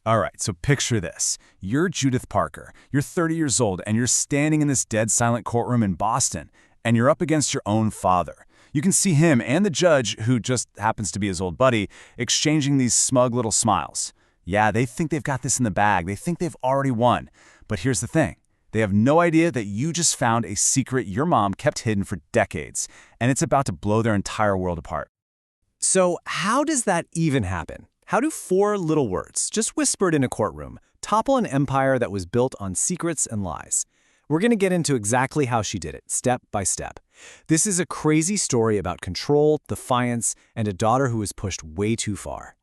All right, so picture this. You're Judith Parker. You're 30 years old, and you're standing in this dead silent courtroom in Boston, and you're up against your own father. You can see him and the judge, who just happens to be his old buddy, exchanging these smug little smiles. Yeah, they think they've got this in the bag. They think they've already won. But here's the thing. They have no idea that you just found a secret your mom kept hidden for decades, and it's about to blow their entire world apart. So how does that even happen? How do four little words, just whispered in a courtroom, topple an empire that was built on secrets and lies? We're going to get into exactly how she did it, step by step. This is a crazy story about control, defiance, and a daughter who was pushed way too far.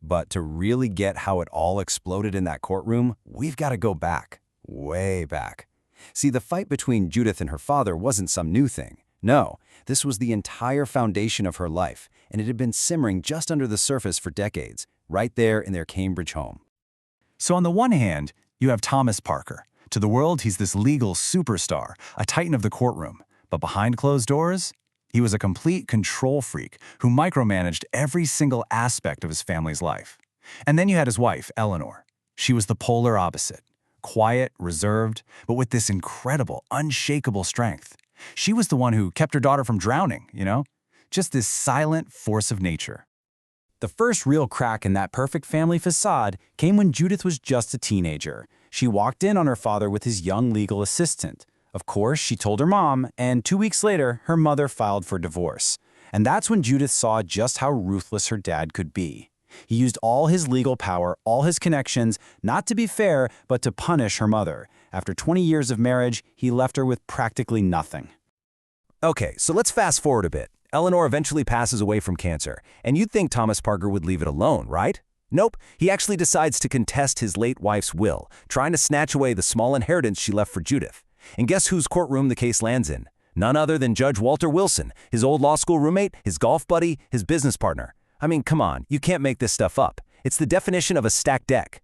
But to really get how it all exploded in that courtroom, we've got to go back, way back. See, the fight between Judith and her father wasn't some new thing. No, this was the entire foundation of her life, and it had been simmering just under the surface for decades, right there in their Cambridge home. So on the one hand, you have Thomas Parker. To the world, he's this legal superstar, a titan of the courtroom. But behind closed doors, he was a complete control freak who micromanaged every single aspect of his family's life. And then you had his wife, Eleanor. She was the polar opposite. Quiet, reserved, but with this incredible, unshakable strength. She was the one who kept her daughter from drowning, Just this silent force of nature. The first real crack in that perfect family facade came when Judith was just a teenager. She walked in on her father with his young legal assistant. Of course, she told her mom, and 2 weeks later, her mother filed for divorce. And that's when Judith saw just how ruthless her dad could be. He used all his legal power, all his connections, not to be fair, but to punish her mother. After 20 years of marriage, he left her with practically nothing. Okay, so let's fast forward a bit. Eleanor eventually passes away from cancer, and you'd think Thomas Parker would leave it alone, right? Nope, he actually decides to contest his late wife's will, trying to snatch away the small inheritance she left for Judith. And guess whose courtroom the case lands in? None other than Judge Walter Wilson, his old law school roommate, his golf buddy, his business partner. I mean, come on, you can't make this stuff up. It's the definition of a stacked deck.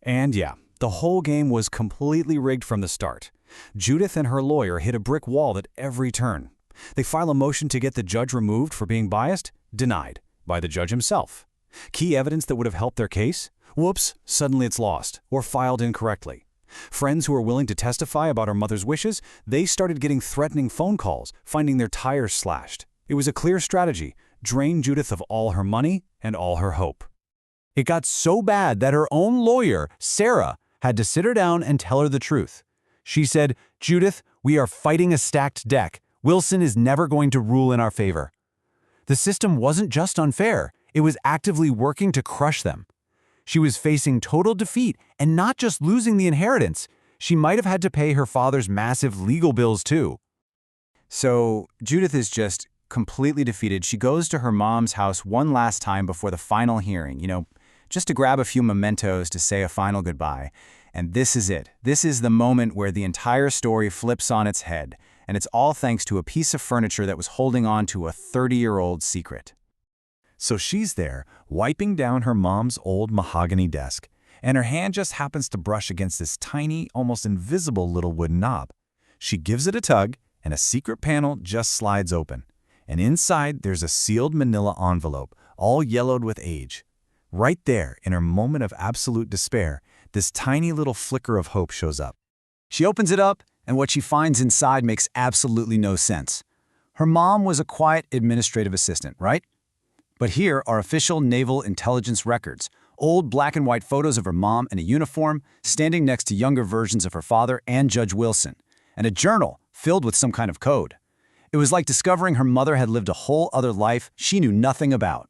And yeah, the whole game was completely rigged from the start. Judith and her lawyer hit a brick wall at every turn. They file a motion to get the judge removed for being biased, denied by the judge himself. Key evidence that would have helped their case? Whoops, suddenly it's lost or filed incorrectly. Friends who were willing to testify about her mother's wishes, they started getting threatening phone calls, finding their tires slashed. It was a clear strategy, drain Judith of all her money and all her hope. It got so bad that her own lawyer, Sarah, had to sit her down and tell her the truth. She said, "Judith, we are fighting a stacked deck. Wilson is never going to rule in our favor." The system wasn't just unfair, it was actively working to crush them. She was facing total defeat and not just losing the inheritance. She might have had to pay her father's massive legal bills too. So Judith is just completely defeated. She goes to her mom's house one last time before the final hearing, just to grab a few mementos to say a final goodbye. And this is it. This is the moment where the entire story flips on its head. And it's all thanks to a piece of furniture that was holding on to a 30-year-old secret. So she's there, wiping down her mom's old mahogany desk, and her hand just happens to brush against this tiny, almost invisible little wooden knob. She gives it a tug, and a secret panel just slides open. And inside, there's a sealed manila envelope, all yellowed with age. Right there, in her moment of absolute despair, this tiny little flicker of hope shows up. She opens it up, and what she finds inside makes absolutely no sense. Her mom was a quiet administrative assistant, right? But here are official naval intelligence records, old black and white photos of her mom in a uniform, standing next to younger versions of her father and Judge Wilson, and a journal filled with some kind of code. It was like discovering her mother had lived a whole other life she knew nothing about.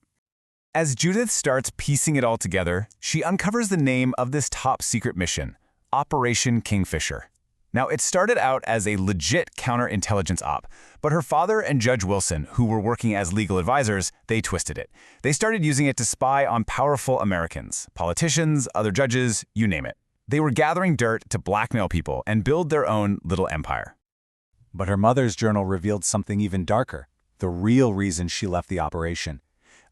As Judith starts piecing it all together, she uncovers the name of this top-secret mission, Operation Kingfisher. Now, it started out as a legit counterintelligence op, but her father and Judge Wilson, who were working as legal advisors, they twisted it. They started using it to spy on powerful Americans, politicians, other judges, you name it. They were gathering dirt to blackmail people and build their own little empire. But her mother's journal revealed something even darker, the real reason she left the operation.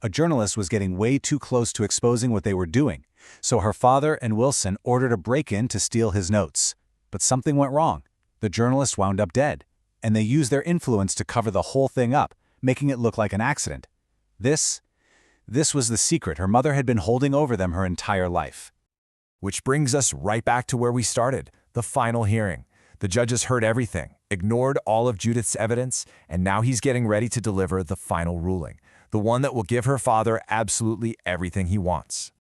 A journalist was getting way too close to exposing what they were doing, so her father and Wilson ordered a break-in to steal his notes. But something went wrong. The journalist wound up dead, and they used their influence to cover the whole thing up, making it look like an accident. This was the secret her mother had been holding over them her entire life. Which brings us right back to where we started, the final hearing. The judges heard everything, ignored all of Judith's evidence, and now he's getting ready to deliver the final ruling, the one that will give her father absolutely everything he wants.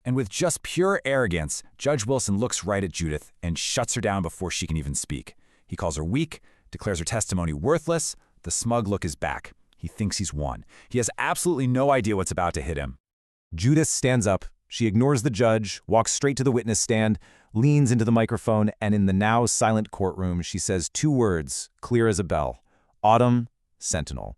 And with just pure arrogance, Judge Wilson looks right at Judith and shuts her down before she can even speak. He calls her weak, declares her testimony worthless. The smug look is back. He thinks he's won. He has absolutely no idea what's about to hit him. Judith stands up. She ignores the judge, walks straight to the witness stand, leans into the microphone, and in the now silent courtroom, she says 2 words, clear as a bell: Autumn, Sentinel.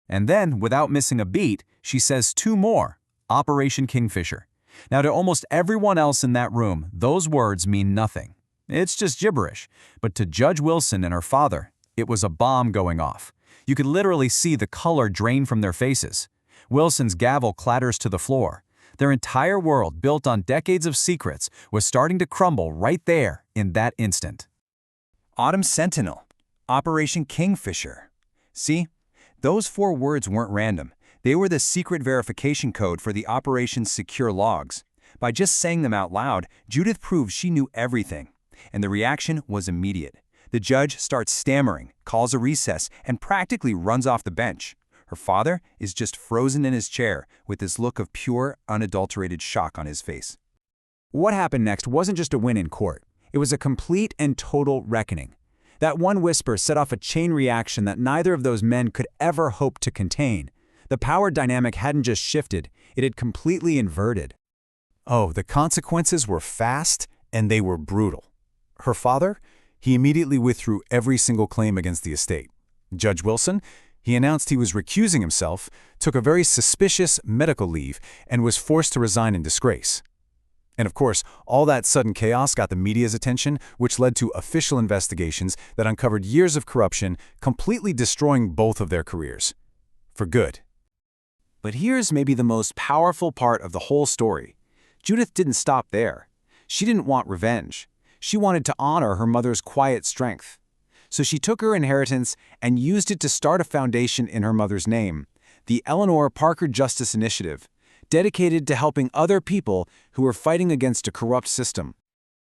And then, without missing a beat, she says 2 more, Operation Kingfisher. Now, to almost everyone else in that room, those words mean nothing. It's just gibberish. But to Judge Wilson and her father, it was a bomb going off. You could literally see the color drain from their faces. Wilson's gavel clatters to the floor. Their entire world, built on decades of secrets, was starting to crumble right there in that instant. Autumn Sentinel, Operation Kingfisher. See, those 4 words weren't random. They were the secret verification code for the operation's secure logs. By just saying them out loud, Judith proved she knew everything. And the reaction was immediate. The judge starts stammering, calls a recess, and practically runs off the bench. Her father is just frozen in his chair with this look of pure, unadulterated shock on his face. What happened next wasn't just a win in court. It was a complete and total reckoning. That one whisper set off a chain reaction that neither of those men could ever hope to contain. The power dynamic hadn't just shifted, it had completely inverted. Oh, the consequences were fast and they were brutal. Her father? He immediately withdrew every single claim against the estate. Judge Wilson? He announced he was recusing himself, took a very suspicious medical leave, and was forced to resign in disgrace. And of course, all that sudden chaos got the media's attention, which led to official investigations that uncovered years of corruption, completely destroying both of their careers. For good. But here's maybe the most powerful part of the whole story. Judith didn't stop there. She didn't want revenge. She wanted to honor her mother's quiet strength. So she took her inheritance and used it to start a foundation in her mother's name, the Eleanor Parker Justice Initiative, dedicated to helping other people who were fighting against a corrupt system.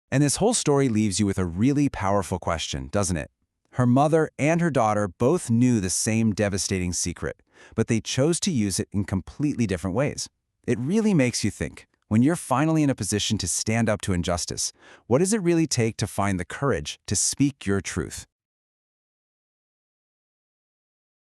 And this whole story leaves you with a really powerful question, doesn't it? Her mother and her daughter both knew the same devastating secret, but they chose to use it in completely different ways. It really makes you think. When you're finally in a position to stand up to injustice, what does it really take to find the courage to speak your truth?